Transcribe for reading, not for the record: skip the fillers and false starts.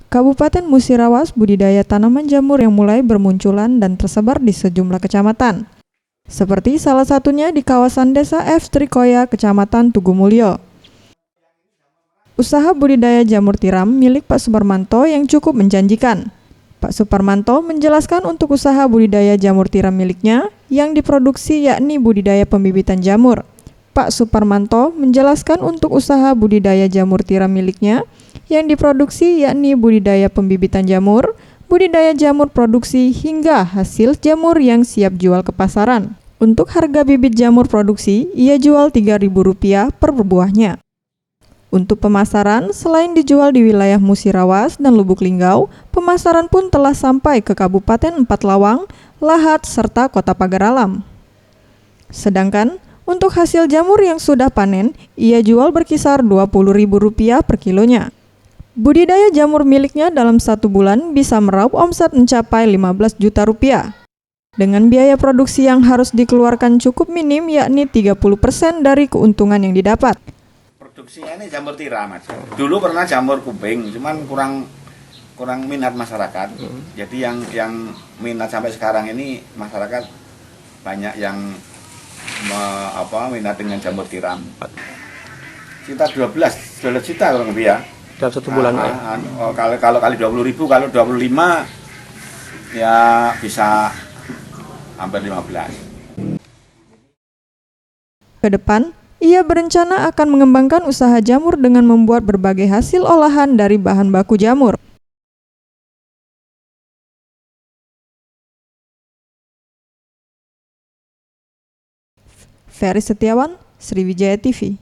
Kabupaten Musirawas budidaya tanaman jamur yang mulai bermunculan dan tersebar di sejumlah kecamatan. Seperti salah satunya di kawasan Desa F. Trikoya, Kecamatan Tugumulyo. Usaha budidaya jamur tiram milik Pak Suparmanto yang cukup menjanjikan. Pak Suparmanto menjelaskan untuk usaha budidaya jamur tiram miliknya yang diproduksi yakni budidaya pembibitan jamur. Pak Suparmanto menjelaskan untuk usaha budidaya jamur tiram miliknya yang diproduksi yakni budidaya pembibitan jamur, budidaya jamur produksi hingga hasil jamur yang siap jual ke pasaran. Untuk harga bibit jamur produksi, ia jual Rp3.000 per buahnya. Untuk pemasaran, selain dijual di wilayah Musirawas dan Lubuk Linggau, pemasaran pun telah sampai ke Kabupaten Empat Lawang, Lahat, serta Kota Pagar Alam. Sedangkan untuk hasil jamur yang sudah panen, ia jual berkisar Rp20.000 per kilonya. Budidaya jamur miliknya dalam 1 bulan bisa meraup omset mencapai Rp15 juta. Dengan biaya produksi yang harus dikeluarkan cukup minim, yakni 30% dari keuntungan yang didapat. Produksinya ini jamur tiram aja. Dulu pernah jamur kuping, cuman kurang minat masyarakat. Jadi yang minat sampai sekarang ini masyarakat banyak yang minat dengan jamur tiram. Sekitar 12 juta kurang lebih ya. Dalam 1 bulan kalau kali 20.000, kalau 25 ya bisa hampir 15. Ke depan, ia berencana akan mengembangkan usaha jamur dengan membuat berbagai hasil olahan dari bahan baku jamur. Ferry Setiawan, Sriwijaya TV.